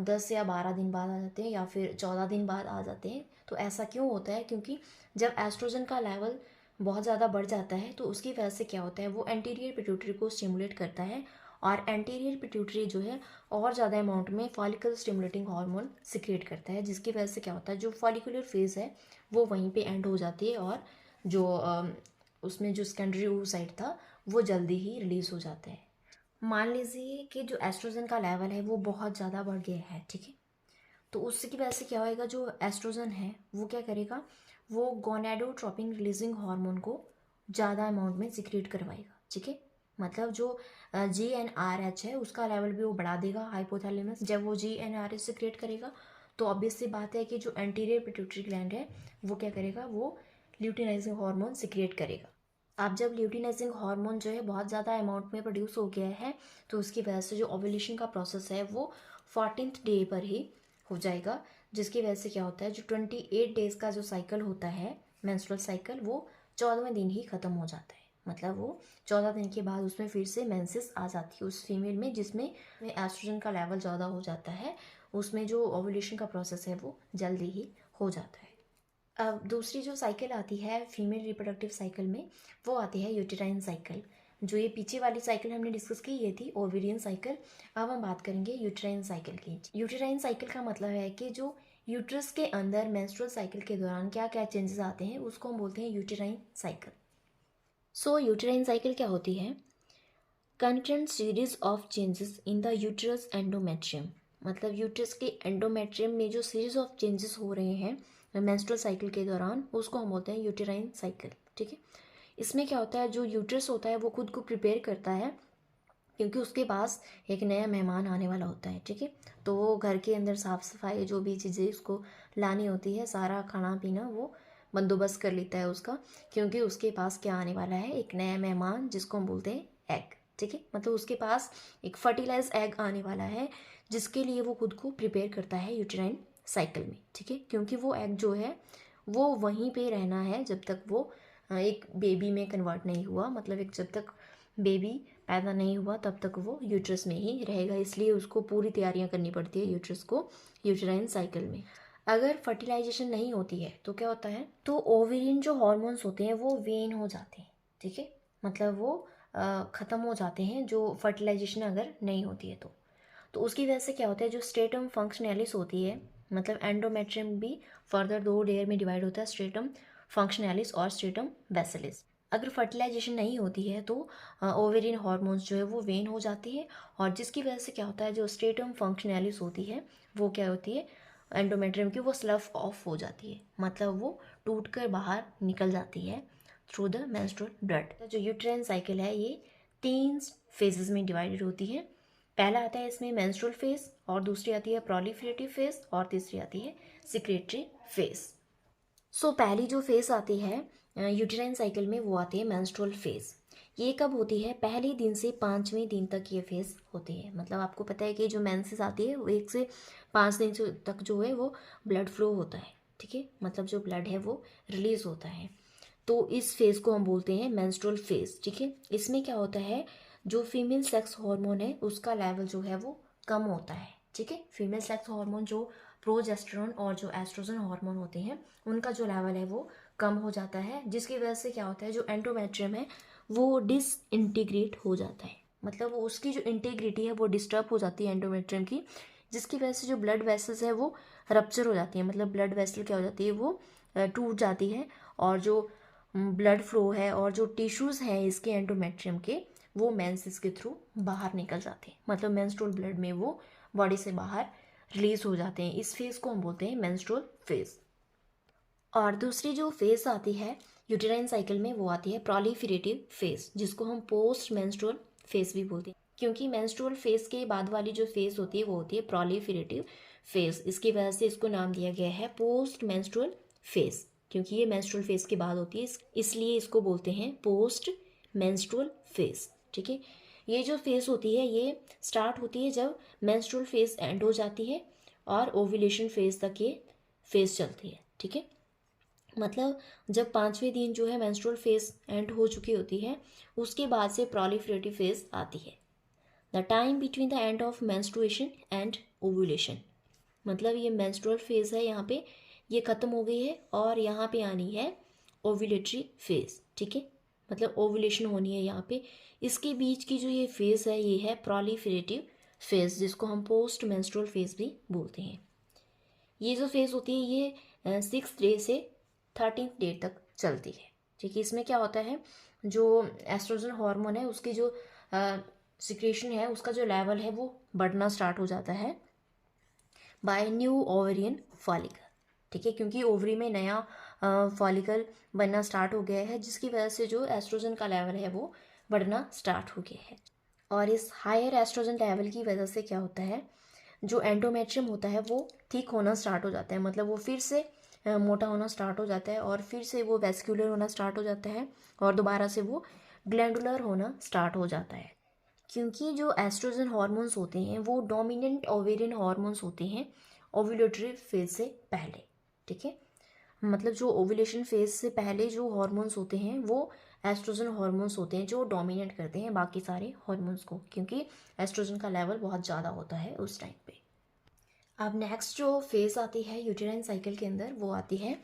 10 या 12 दिन बाद आ जाते हैं या फिर 14 दिन बाद आ जाते हैं। तो ऐसा क्यों होता है, क्योंकि जब एस्ट्रोजन का लेवल बहुत ज़्यादा बढ़ जाता है तो उसकी वजह से क्या होता है, वो एंटीरियर पिट्यूटरी को स्टिमुलेट करता है, और एंटीरियर पिट्यूटरी जो है और ज़्यादा अमाउंट में फॉलिकल स्टिमुलेटिंग हार्मोन सिक्रेट करता है, जिसकी वजह से क्या होता है, जो फॉलिकुलर फेज़ है वो वहीं पे एंड हो जाती है, और जो उसमें जो सेकेंडरी oocyte था वो जल्दी ही रिलीज़ हो जाता है। मान लीजिए कि जो एस्ट्रोजन का लेवल है वो बहुत ज़्यादा बढ़ गया है, ठीक है, तो उसकी वजह से क्या होएगा, जो एस्ट्रोजन है वो क्या करेगा, वो गोनेडोट्रोपिन रिलीजिंग हार्मोन को ज़्यादा अमाउंट में सिक्रेट करवाएगा, ठीक है। मतलब जो GnRH है उसका लेवल भी वो बढ़ा देगा हाइपोथैलेमस। जब वो GnRH सिक्रेट करेगा तो ऑब्वियस सी बात है कि जो एंटीरियर पिट्यूटरी ग्लैंड है वो क्या करेगा, वो ल्यूटिनाइजिंग हार्मोन सिक्रेट करेगा। अब जब ल्यूटिनाइजिंग हार्मोन जो है बहुत ज़्यादा अमाउंट में प्रोड्यूस हो गया है तो उसकी वजह से जो ओव्यूलेशन का प्रोसेस है वो 14th डे पर ही हो जाएगा, जिसकी वजह से क्या होता है, जो 28 डेज़ का जो साइकिल होता है मेंस्ट्रुअल साइकिल वो 14वें दिन ही ख़त्म हो जाता है। मतलब वो 14 दिन के बाद उसमें फिर से मेंसेस आ जाती है उस फीमेल में जिसमें एस्ट्रोजन का लेवल ज़्यादा हो जाता है, उसमें जो ओव्यूलेशन का प्रोसेस है वो जल्दी ही हो जाता है। अब दूसरी जो साइकिल आती है फीमेल रिप्रोडक्टिव साइकिल में वो आती है यूटेराइन साइकिल। जो ये पीछे वाली साइकिल हमने डिस्कस की ये थी ओवेरियन साइकिल। अब हम बात करेंगे यूटेराइन साइकिल की। यूटेराइन साइकिल का मतलब है कि जो यूट्रस के अंदर मेंस्ट्रुअल साइकिल के दौरान क्या क्या चेंजेस आते हैं उसको हम बोलते हैं यूटेराइन साइकिल। सो यूटेराइन साइकिल क्या होती है, content series of changes in the uterus endometrium. मतलब यूट्रस के एंडोमेट्रियम में जो सीरीज ऑफ चेंजेस हो रहे हैं मेंस्ट्रुअल साइकिल के दौरान उसको हम बोलते हैं यूटेराइन साइकिल, ठीक है। इसमें क्या होता है, जो यूट्रस होता है वो खुद को प्रिपेयर करता है क्योंकि उसके पास एक नया मेहमान आने वाला होता है, ठीक है। तो वो घर के अंदर साफ़ सफाई जो भी चीज़ें उसको लानी होती है, सारा खाना पीना वो बंदोबस्त कर लेता है उसका, क्योंकि उसके पास क्या आने वाला है, एक नया मेहमान जिसको हम बोलते हैं एग। ठीक है, मतलब उसके पास एक फर्टिलाइज एग आने वाला है, जिसके लिए वो खुद को प्रिपेयर करता है यूटेराइन साइकिल में। ठीक है, क्योंकि वो एग जो है वो वहीं पे रहना है जब तक वो एक बेबी में कन्वर्ट नहीं हुआ, मतलब एक जब तक बेबी पैदा नहीं हुआ तब तक वो यूट्रस में ही रहेगा। इसलिए उसको पूरी तैयारियां करनी पड़ती है यूट्रस को यूटेराइन साइकिल में। अगर फर्टिलाइजेशन नहीं होती है तो क्या होता है, तो ओवेरियन जो हॉर्मोन्स होते हैं वो वेन हो जाते हैं। ठीक है, मतलब वो ख़त्म हो जाते हैं जो फर्टिलाइजेशन अगर नहीं होती है तो उसकी वजह से क्या होता है, जो स्ट्रेटम फंक्शनैलिस होती है, मतलब एंडोमेट्रियम भी फर्दर 2 लेयर में डिवाइड होता है, स्ट्रेटम फंक्शनैलिस और स्ट्रेटम बेसिलिस। अगर फर्टिलाइजेशन नहीं होती है तो ओवेरियन हार्मोन्स जो है वो वेन हो जाती है, और जिसकी वजह से क्या होता है, जो स्ट्रेटम फंक्शनैलिस होती है वो क्या होती है, एंडोमेट्रियम की, वो स्लफ ऑफ हो जाती है, मतलब वो टूट कर बाहर निकल जाती है थ्रू द मेंस्ट्रुअल ब्लड। जो यूट्राइन साइकिल है ये 3 फेजेस में डिवाइडेड होती है। पहला आता है इसमें मेंस्ट्रुअल फेज, और दूसरी आती है प्रोलिफरेटिव फेज, और तीसरी आती है सिक्रेटरी फेज। सो पहली जो फेज आती है यूटेराइन साइकिल में वो आती है मेंस्ट्रुअल फेज। ये कब होती है, पहले दिन से 5वें दिन तक ये फेज होती है। मतलब आपको पता है कि जो मेंसेस आती है वो 1 से 5 दिन तक जो है वो ब्लड फ्लो होता है। ठीक है, मतलब जो ब्लड है वो रिलीज होता है, तो इस फेज को हम बोलते हैं मेंस्ट्रुअल फेज। ठीक है, इसमें क्या होता है, जो फीमेल सेक्स हार्मोन है उसका लेवल जो है वो कम होता है। ठीक है, फीमेल सेक्स हार्मोन जो प्रोजेस्टेरोन और जो एस्ट्रोजन हार्मोन होते हैं उनका जो लेवल है वो कम हो जाता है, जिसकी वजह से क्या होता है, जो एंडोमेट्रियम है वो डिसइंटीग्रेट हो जाता है, मतलब वो उसकी जो इंटीग्रिटी है वो डिस्टर्ब हो जाती है एंडोमेट्रियम की, जिसकी वजह से जो ब्लड वेसल्स है वो रप्चर हो जाती है, मतलब ब्लड वेसल क्या हो जाती है, वो टूट जाती है, और जो ब्लड फ्लो है और जो टिश्यूज़ हैं इसके एंडोमेट्रियम के वो मेंसेस के थ्रू बाहर निकल जाते हैं, मतलब मेंस्ट्रुअल ब्लड में वो बॉडी से बाहर रिलीज हो जाते हैं। इस फेज़ को हम बोलते हैं मेंस्ट्रुअल फेज़। और दूसरी जो फेज़ आती है यूटेराइन साइकिल में वो आती है प्रोलिफरेटिव फेज़, जिसको हम पोस्ट मेंस्ट्रुअल फेज़ भी बोलते हैं, क्योंकि मेंस्ट्रुअल फेज़ के बाद वाली जो फेज़ होती है वो होती है प्रोलिफरेटिव फेज़। इसकी वजह से इसको नाम दिया गया है पोस्ट मेंस्ट्रुअल फेज़, क्योंकि ये मेंस्ट्रुअल फेज़ के बाद होती है, इसलिए इसको बोलते हैं पोस्ट मेंस्ट्रुअल फेज़। ठीक है, ये जो फेज़ होती है ये स्टार्ट होती है जब मेंस्ट्रुअल फेज़ एंड हो जाती है, और ओव्यूलेशन फेज़ तक ये फेज़ चलती है। ठीक है, मतलब जब 5वें दिन जो है मेंस्ट्रुअल फेज़ एंड हो चुकी होती है, उसके बाद से प्रोलिफरेटिव फेज़ आती है। The time between the end of menstruation and ovulation, मतलब ये मेंस्ट्रुअल फेज़ है यहाँ पे ये ख़त्म हो गई है, और यहाँ पे आनी है ओव्यूलेटरी फेज़। ठीक है, मतलब ओव्यूलेशन होनी है यहाँ पे, इसके बीच की जो ये फेज़ है ये है प्रोलिफरेटिव फेज़, जिसको हम पोस्ट मेंस्ट्रुअल फेज़ भी बोलते हैं। ये जो फेज़ होती है ये 6th डे से 13th डे तक चलती है। ठीक है, इसमें क्या होता है, जो एस्ट्रोजन हार्मोन है उसकी जो सिक्रेशन है उसका जो लेवल है वो बढ़ना स्टार्ट हो जाता है बाय न्यू ओवेरियन फॉलिकल। ठीक है, क्योंकि ओवरी में नया फॉलिकल बनना स्टार्ट हो गया है, जिसकी वजह से जो एस्ट्रोजन का लेवल है वो बढ़ना स्टार्ट हो गया है। और इस हायर एस्ट्रोजन लेवल की वजह से क्या होता है, जो एंडोमेट्रियम होता है वो थिक होना स्टार्ट हो जाता है, मतलब वो फिर से मोटा होना स्टार्ट हो जाता है, और फिर से वो वेस्क्यूलर होना स्टार्ट हो जाता है, और दोबारा से वो ग्लैंडुलर होना स्टार्ट हो जाता है। क्योंकि जो एस्ट्रोजन हार्मोन्स होते हैं वो डोमिनेंट ओवेरियन हार्मोन्स होते हैं ओव्यूलेटरी फेज से पहले। ठीक है, मतलब जो ओव्यूलेशन फेज से पहले जो हार्मोन्स होते हैं वो एस्ट्रोजन हार्मोन्स होते हैं जो डोमिनेट करते हैं बाकी सारे हार्मोन्स को, क्योंकि एस्ट्रोजन का लेवल बहुत ज़्यादा होता है उस टाइम पे। अब नेक्स्ट जो फेज़ आती है यूटेराइन साइकिल के अंदर वो आती है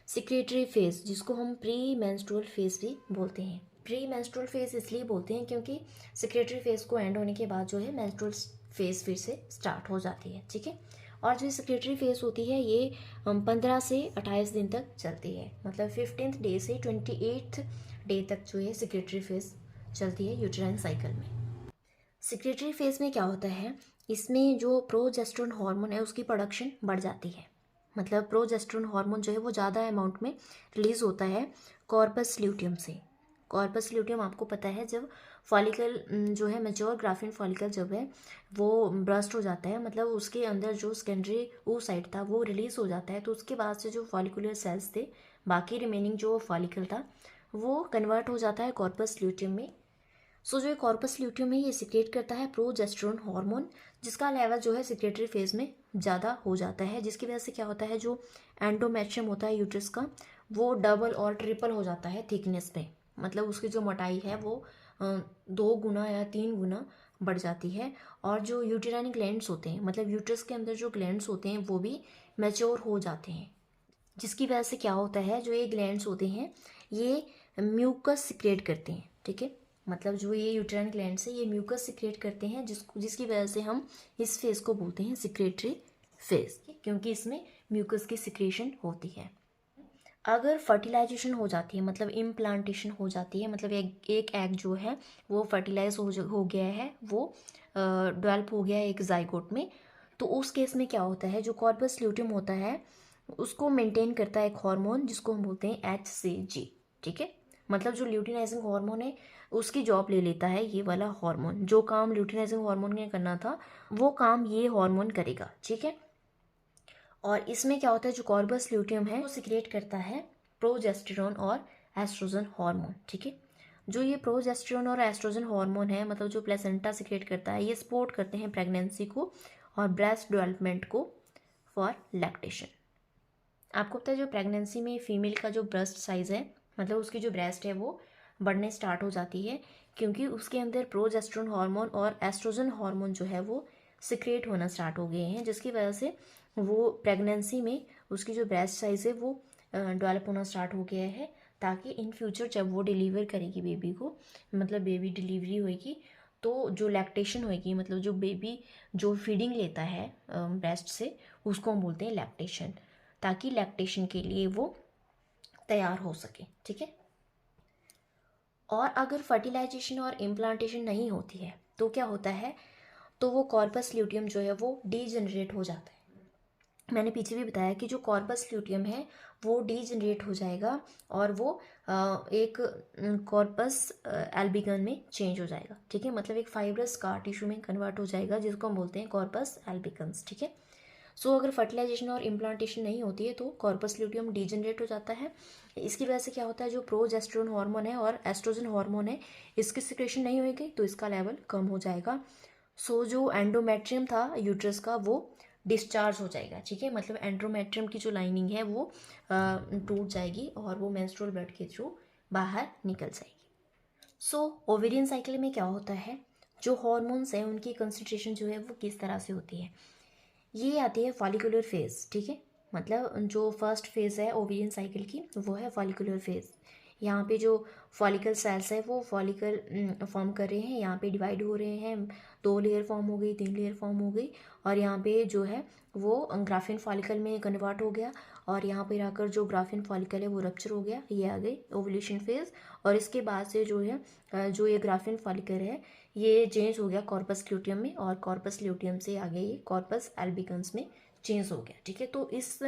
सिक्रेटरी फेज़, जिसको हम प्री मेंस्ट्रुअल फेज़ भी बोलते हैं। प्री मेंस्ट्रुअल फेज़ इसलिए बोलते हैं क्योंकि सिक्रेटरी फेज़ को एंड होने के बाद जो है मेंस्ट्रुअल फेज़ फिर से स्टार्ट हो जाती है। ठीक है, और जो सिक्रेटरी फेज़ होती है ये 15 से 28 दिन तक चलती है, मतलब 15th डे से 28th डे तक जो है सिक्रेटरी फेज़ चलती है यूटेराइन साइकिल में। सिक्रेटरी फेज़ में क्या होता है, इसमें जो प्रोजेस्टेरोन हार्मोन है उसकी प्रोडक्शन बढ़ जाती है, मतलब प्रोजेस्टेरोन हार्मोन जो है वो ज़्यादा अमाउंट में रिलीज़ होता है कॉर्पस ल्यूटियम से। कॉर्पस ल्यूटियम आपको पता है, जब फॉलिकल जो है मैच्योर ग्राफिन फॉलिकल जब है वो ब्रस्ट हो जाता है, मतलब उसके अंदर जो सेकेंडरी oocyte था वो रिलीज़ हो जाता है, तो उसके बाद से जो फॉलिकुलर सेल्स थे बाकी रिमेनिंग जो फॉलिकल था वो कन्वर्ट हो जाता है कॉर्पस ल्यूटियम में। सो जो कॉर्पस ल्यूटियम है ये सिक्रेट करता है प्रोजेस्टेरोन हार्मोन, जिसका लेवल जो है सिक्रेटरी फेज में ज़्यादा हो जाता है, जिसकी वजह से क्या होता है जो एंडोमेट्रियम होता है यूट्रस का वो डबल और ट्रिपल हो जाता है थिकनेस में। मतलब उसकी जो मोटाई है वो 2 गुना या 3 गुना बढ़ जाती है। और जो यूटेराइन ग्लैंड्स होते हैं, मतलब यूट्रस के अंदर जो ग्लैंड्स होते हैं वो भी मैच्योर हो जाते हैं, जिसकी वजह से क्या होता है जो ये ग्लैंड्स होते हैं ये म्यूकस सिक्रेट करते हैं। ठीक है, मतलब जो ये यूटेराइन ग्लैंड्स है ये म्यूकस सिक्रेट करते हैं, जिसकी वजह से हम इस फेज को बोलते हैं सिक्रेटरी फेज, क्योंकि इसमें म्यूकस की सिक्रेशन होती है। अगर फर्टिलाइजेशन हो जाती है, मतलब इम्प्लांटेशन हो जाती है, मतलब एक एग जो है वो फर्टिलाइज हो गया है, वो डेवलप हो गया है एक जाइगोट में, तो उस केस में क्या होता है जो कॉर्पस ल्यूटियम होता है उसको मेंटेन करता है एक हार्मोन जिसको हम बोलते हैं HCG। ठीक है, मतलब जो ल्यूटिनाइजिंग हार्मोन है उसकी जॉब ले लेता है ये वाला हार्मोन। जो काम ल्यूटिनाइजिंग हार्मोन ने करना था वो काम ये हार्मोन करेगा। ठीक है, और इसमें क्या होता है जो कॉर्पस ल्यूटियम है वो सिक्रेट करता है प्रोजेस्टेरोन और एस्ट्रोजन हार्मोन। ठीक है, जो ये प्रोजेस्टेरोन और एस्ट्रोजन हार्मोन है मतलब जो प्लेसेंटा सिक्रेट करता है ये सपोर्ट करते हैं प्रेगनेंसी को और ब्रेस्ट डेवलपमेंट को फॉर लैक्टेशन। आपको पता है जो प्रेगनेंसी में फीमेल का जो ब्रेस्ट साइज़ है मतलब उसकी जो ब्रेस्ट है वो बढ़ने स्टार्ट हो जाती है, क्योंकि उसके अंदर प्रोजेस्टेरोन हार्मोन और एस्ट्रोजन हार्मोन जो है वो सिक्रेट होना स्टार्ट हो गए हैं, जिसकी वजह से वो प्रेगनेंसी में उसकी जो ब्रेस्ट साइज़ है वो डेवलप होना स्टार्ट हो गया है, ताकि इन फ्यूचर जब वो डिलीवर करेगी बेबी को, मतलब बेबी डिलीवरी होएगी तो जो लैक्टेशन होएगी, मतलब जो बेबी जो फीडिंग लेता है ब्रेस्ट से उसको हम बोलते हैं लैक्टेशन, ताकि लैक्टेशन के लिए वो तैयार हो सके। ठीक है, और अगर फर्टिलाइजेशन और इम्प्लांटेशन नहीं होती है तो क्या होता है, तो वो कॉर्पस ल्यूटियम जो है वो डीजनरेट हो जाता है। मैंने पीछे भी बताया कि जो कॉर्पस ल्यूटियम है वो डीजनरेट हो जाएगा और वो एक कॉर्पस एल्बिगन में चेंज हो जाएगा। ठीक है, मतलब एक फाइब्रस स्कार टिश्यू में कन्वर्ट हो जाएगा जिसको हम बोलते हैं कॉर्पस एल्बिगन्स। ठीक है, सो अगर फर्टिलाइजेशन और इम्प्लांटेशन नहीं होती है तो कॉर्पस ल्यूटियम डीजनरेट हो जाता है। इसकी वजह से क्या होता है जो प्रोजेस्टेरोन हार्मोन है और एस्ट्रोजन हार्मोन है इसकी सिक्रेशन नहीं होगी तो इसका लेवल कम हो जाएगा। सो जो एंडोमेट्रियम था यूट्रस का वो डिस्चार्ज हो जाएगा। ठीक है, मतलब एंडोमेट्रियम की जो लाइनिंग है वो टूट जाएगी और वो मेंस्ट्रुअल ब्लड के थ्रू बाहर निकल जाएगी। सो ओवेरियन साइकिल में क्या होता है, जो हॉर्मोन्स हैं उनकी कंसंट्रेशन जो है वो किस तरह से होती है, ये आती है फॉलिकुलर फेज। ठीक है, मतलब जो फर्स्ट फेज है ओवेरियन साइकिल की वो है फॉलिकुलर फेज। यहाँ पे जो फॉलिकल सेल्स है वो फॉलिकल फॉर्म कर रहे हैं, यहाँ पे डिवाइड हो रहे हैं, 2 लेयर फॉर्म हो गई, 3 लेयर फॉर्म हो गई, और यहाँ पे जो है वो ग्राफिन फॉलिकल में कन्वर्ट हो गया, और यहाँ पे आकर जो ग्राफिन फॉलिकल है वो रप्चर हो गया, ये आ गई ओवुलेशन फेज। और इसके बाद से जो है जो ये ग्राफिन फॉलिकल है ये चेंज हो गया कॉर्पस ल्यूटियम में, और कॉर्पस ल्यूटियम से आगे ये कॉर्पस एल्बिकन्स में चेंज हो गया। ठीक है, तो इस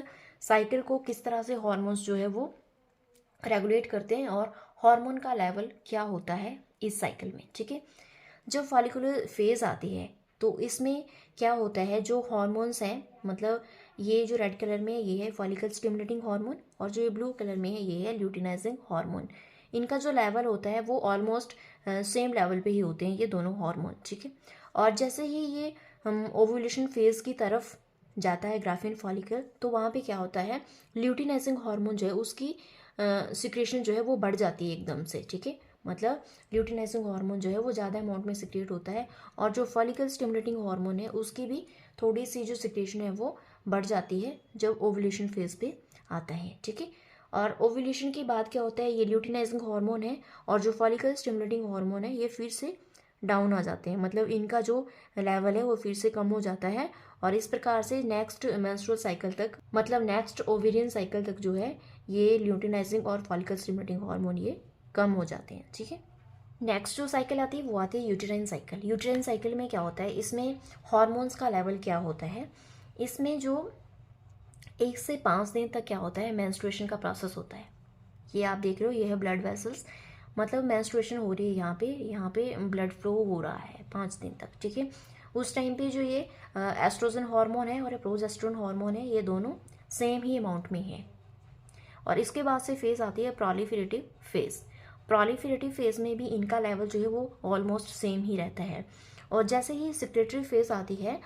साइकिल को किस तरह से हॉर्मोन्स जो है वो रेगुलेट करते हैं और हार्मोन का लेवल क्या होता है इस साइकिल में। ठीक है, जब फॉलिकुलर फेज आती है तो इसमें क्या होता है जो हार्मोन्स हैं, मतलब ये जो रेड कलर में है ये है फॉलिकल स्टिमुलेटिंग हार्मोन, और जो ये ब्लू कलर में है ये है ल्यूटिनाइजिंग हार्मोन। इनका जो लेवल होता है वो ऑलमोस्ट सेम लेवल पे ही होते हैं ये दोनों हार्मोन। ठीक है, और जैसे ही ये ओव्यूलेशन फेज की तरफ जाता है ग्राफिन फॉलिकल तो वहाँ पे क्या होता है ल्यूटिनाइजिंग हार्मोन जो है उसकी सिक्रेशन जो है वो बढ़ जाती है एकदम से। ठीक है, मतलब ल्यूटिनाइजिंग हार्मोन जो है वो ज़्यादा अमाउंट में सिक्रेट होता है, और जो फॉलिकल स्टिमुलेटिंग हार्मोन है उसकी भी थोड़ी सी जो सिक्रेशन है वो बढ़ जाती है जब ओवुलेशन फेज पे आता है। ठीक है, और ओवुलेशन के बाद क्या होता है ये ल्यूटिनाइजिंग हार्मोन है और जो फॉलिकल स्टिमुलेटिंग हार्मोन है ये फिर से डाउन आ जाते हैं, मतलब इनका जो लेवल है वो फिर से कम हो जाता है, और इस प्रकार से नेक्स्ट मेंस्ट्रुअल साइकिल तक, मतलब नेक्स्ट ओवेरियन साइकिल तक जो है ये ल्यूटिनाइजिंग और फॉलिकल स्टिमुलेटिंग हार्मोन ये कम हो जाते हैं। ठीक है, नेक्स्ट जो साइकिल आती है वो आती है यूटेराइन साइकिल। यूटेराइन साइकिल में क्या होता है, इसमें हार्मोन्स का लेवल क्या होता है, इसमें जो 1 से 5 दिन तक क्या होता है मेंस्ट्रुएशन का प्रोसेस होता है। ये आप देख रहे हो ये है ब्लड वेसल्स, मतलब मेंस्ट्रुएशन हो रही है, यहाँ पे ब्लड फ्लो हो रहा है 5 दिन तक। ठीक है, उस टाइम पे जो ये एस्ट्रोजन हार्मोन है और प्रोजेस्टेरोन हार्मोन है ये दोनों सेम ही अमाउंट में है, और इसके बाद से फेज़ आती है प्रोलिफरेटिव फेज़। प्रोलिफरेटिव फेज़ में भी इनका लेवल जो है वो ऑलमोस्ट सेम ही रहता है। और जैसे ही सिक्रेटरी फेज़ आती है,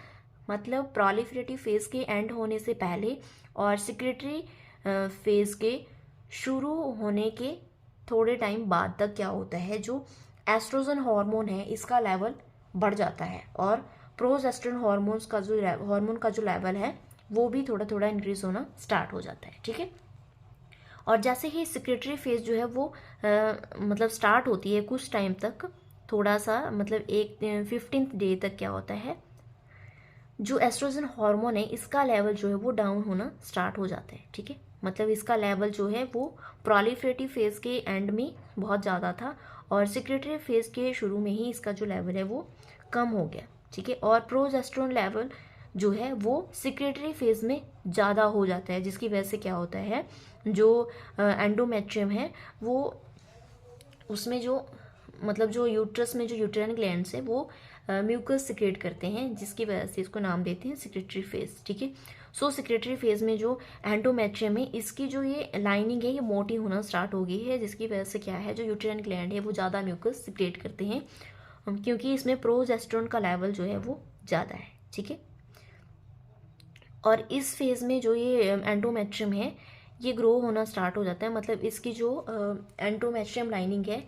मतलब प्रोलिफरेटिव फेज़ के एंड होने से पहले और सिक्रेटरी फेज़ के शुरू होने के थोड़े टाइम बाद तक क्या होता है, जो एस्ट्रोजन हार्मोन है इसका लेवल बढ़ जाता है और प्रोजेस्टेरोन हार्मोन का जो लेवल है वो भी थोड़ा थोड़ा इंक्रीज होना स्टार्ट हो जाता है। ठीक है। और जैसे ही सिक्रेटरी फेज जो है वो मतलब स्टार्ट होती है, कुछ टाइम तक थोड़ा सा मतलब एक 15th डे तक क्या होता है, जो एस्ट्रोजन हार्मोन है इसका लेवल जो है वो डाउन होना स्टार्ट हो जाता है। ठीक है। मतलब इसका लेवल जो है वो प्रोलिफरेटिव फेज के एंड में बहुत ज़्यादा था और सिक्रेटरी फेज के शुरू में ही इसका जो लेवल है वो कम हो गया। ठीक है। और प्रोजेस्टेरोन लेवल जो है वो सिक्रेटरी फेज में ज़्यादा हो जाता है, जिसकी वजह से क्या होता है, जो एंडोमेट्रियम है वो उसमें जो मतलब जो यूट्रस में जो यूटेराइन ग्लैंड्स है वो म्यूकस सिक्रेट करते हैं, जिसकी वजह से इसको नाम देते हैं सिक्रेटरी फेज। ठीक है। सो सिक्रेटरी फेज में जो एंडोमेट्रियम है इसकी जो ये लाइनिंग है ये मोटी होना स्टार्ट हो गई है, जिसकी वजह से क्या है, जो यूटेराइन ग्लैंड है वो ज़्यादा म्यूकस सिक्रेट करते हैं क्योंकि इसमें प्रोजेस्टेरोन का लेवल जो है वो ज़्यादा है। ठीक है। और इस फेज़ में जो ये एंडोमेट्रियम है ये ग्रो होना स्टार्ट हो जाता है, मतलब इसकी जो एंडोमेट्रियम लाइनिंग है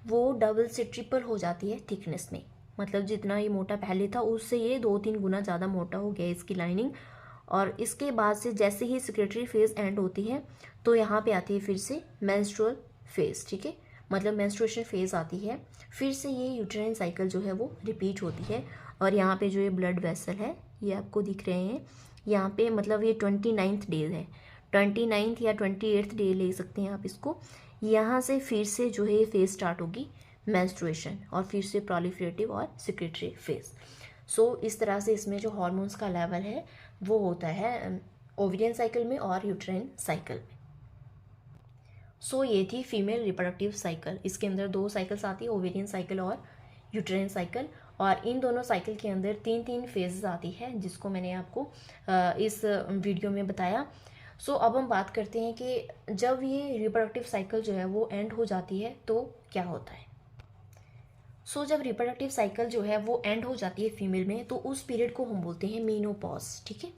वो डबल से ट्रिपल हो जाती है थिकनेस में। मतलब जितना ये मोटा पहले था उससे ये 2-3 गुना ज़्यादा मोटा हो गया इसकी लाइनिंग। और इसके बाद से जैसे ही सिक्रेटरी फेज एंड होती है तो यहाँ पे आती है फिर से मेंस्ट्रुअल फेज। ठीक है। मतलब मेंस्ट्रुएशन फेज आती है, फिर से ये यूटेराइन साइकिल जो है वो रिपीट होती है। और यहाँ पे जो ये ब्लड वेसल है ये आपको दिख रहे हैं यहाँ पे, मतलब ये 29th डे है, 29th या 28th डे ले सकते हैं आप इसको। यहाँ से फिर से जो है ये फेज स्टार्ट होगी मेंस्ट्रुएशन और फिर से प्रोलिफरेटिव और सिक्रेटरी फेज। सो इस तरह से इसमें जो हार्मोन्स का लेवल है वो होता है ओवेरियन साइकिल में और यूट्राइन साइकिल में। सो ये थी फीमेल रिप्रोडक्टिव साइकिल। इसके अंदर 2 साइकिल्स आती है, ओवेरियन साइकिल और यूट्राइन साइकिल, और इन दोनों साइकिल के अंदर 3-3 फेजेस आती है जिसको मैंने आपको इस वीडियो में बताया। सो अब हम बात करते हैं कि जब ये रिप्रोडक्टिव साइकिल जो है वो एंड हो जाती है तो क्या होता है। सो जब रिप्रोडक्टिव साइकिल जो है वो एंड हो जाती है फीमेल में तो उस पीरियड को हम बोलते हैं मीनोपॉज। ठीक है।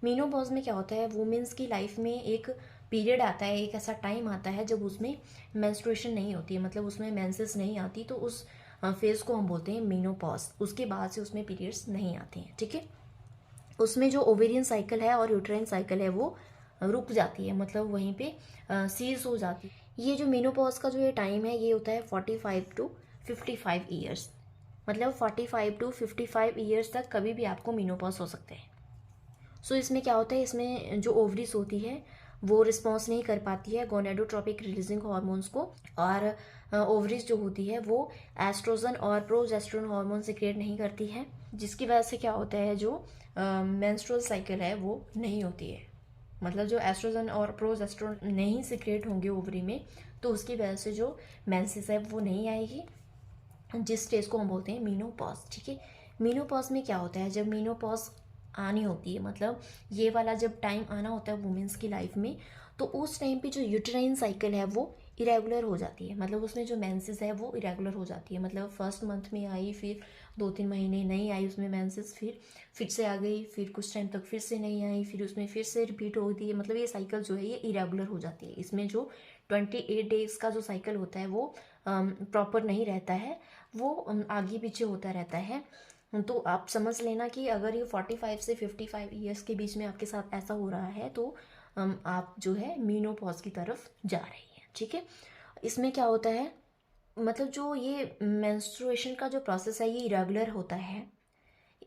मीनोपॉज में क्या होता है, वुमेन्स की लाइफ में एक पीरियड आता है, एक ऐसा टाइम आता है जब उसमें मेंस्ट्रुएशन नहीं होती है, मतलब उसमें मेंसेस नहीं आती, तो उस फेज को हम बोलते हैं मीनोपॉज। उसके बाद से उसमें पीरियड्स नहीं आते हैं। ठीक है। उसमें जो ओवेरियन साइकिल है और यूट्राइन साइकिल है वो रुक जाती है, मतलब वहीं पे सीज हो जाती है। ये जो मीनोपॉज का जो ये टाइम है ये होता है 45 to 55 ईयर्स, मतलब 45 to 55 ईयर्स तक कभी भी आपको मीनोपॉज हो सकते हैं। सो इसमें क्या होता है, इसमें जो ओवरीज होती है वो रिस्पॉन्स नहीं कर पाती है गोनेडोट्रोपिक रिलीजिंग हार्मोन्स को, और ओवरीज जो होती है वो एस्ट्रोजन और प्रोजेस्टेरोन हार्मोन सिक्रेट नहीं करती है, जिसकी वजह से क्या होता है, जो मेंस्ट्रुअल साइकिल है वो नहीं होती है। मतलब जो एस्ट्रोजन और प्रोजेस्टेरोन नहीं सिक्रेट होंगे ओवरी में तो उसकी वजह से जो मेंसेस है वो नहीं आएगी, जिस स्टेज को हम बोलते हैं मीनोपॉज। ठीक है। मीनोपॉज में क्या होता है, जब मीनोपॉज आनी होती है, मतलब ये वाला जब टाइम आना होता है वुमेन्स की लाइफ में, तो उस टाइम पे जो यूटेराइन साइकिल है वो इरेगुलर हो जाती है, मतलब उसमें जो मेंसेस है वो इरेगुलर हो जाती है। मतलब फर्स्ट मंथ में आई, फिर 2-3 महीने नहीं आई उसमें मेंसेस, फिर से आ गई, फिर कुछ टाइम तक फिर से नहीं आई, फिर उसमें फिर से रिपीट होती है। मतलब ये साइकिल जो है ये इरेगुलर हो जाती है। इसमें जो 28 डेज का जो साइकिल होता है वो प्रॉपर नहीं रहता है, वो आगे पीछे होता रहता है। तो आप समझ लेना कि अगर ये 45 से 55 ईयर्स के बीच में आपके साथ ऐसा हो रहा है तो आप जो है मीनोपॉज की तरफ जा रही हैं। ठीक है। इसमें क्या होता है, मतलब जो ये मेंस्ट्रुएशन का जो प्रोसेस है ये इरेगुलर होता है,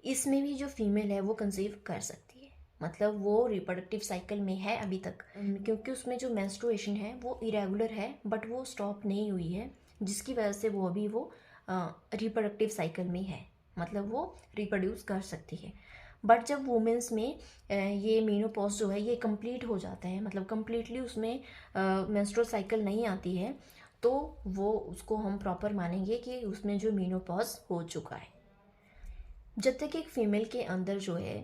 इसमें भी जो फीमेल है वो कंसीव कर सकती है, मतलब वो रिप्रोडक्टिव साइकिल में है अभी तक, क्योंकि उसमें जो मेंस्ट्रुएशन है वो इरेगुलर है बट वो स्टॉप नहीं हुई है, जिसकी वजह से वो अभी वो रिप्रोडक्टिव साइकिल में है, मतलब वो रिप्रोड्यूस कर सकती है। बट जब वुमेंस में ये मीनोपॉज जो है ये कंप्लीट हो जाता है, मतलब कंप्लीटली उसमें मेंस्ट्रुअल साइकिल नहीं आती है, तो वो उसको हम प्रॉपर मानेंगे कि उसमें जो मीनोपॉज हो चुका है। जब तक एक फीमेल के अंदर जो है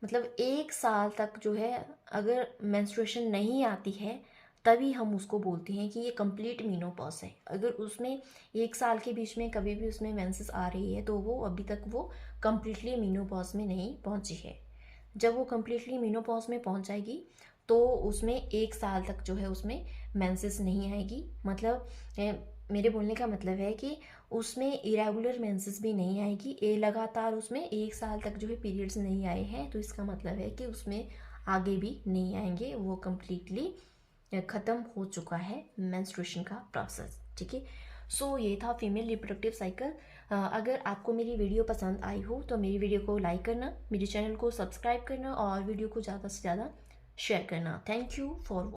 मतलब 1 साल तक जो है अगर मेंस्ट्रुएशन नहीं आती है तभी हम उसको बोलते हैं कि ये कंप्लीट मीनोपॉज है। अगर उसमें 1 साल के बीच में कभी भी उसमें मेंसेस आ रही है तो वो अभी तक वो कम्प्लीटली मीनोपॉज में नहीं पहुंची है। जब वो कम्प्लीटली मीनोपॉज में पहुंच जाएगी तो उसमें 1 साल तक जो है उसमें मेंसेस नहीं आएगी। मतलब मेरे बोलने का मतलब है कि उसमें इरेगुलर मेंसेस भी नहीं आएगी। लगातार उसमें 1 साल तक जो है पीरियड्स नहीं आए हैं तो इसका मतलब है कि उसमें आगे भी नहीं आएंगे, वो कम्प्लीटली ख़त्म हो चुका है मेंस्ट्रुएशन का प्रोसेस। ठीक है, सो ये था फीमेल रिप्रोडक्टिव साइकिल। अगर आपको मेरी वीडियो पसंद आई हो तो मेरी वीडियो को लाइक करना, मेरे चैनल को सब्सक्राइब करना और वीडियो को ज़्यादा से ज़्यादा शेयर करना। Thank you for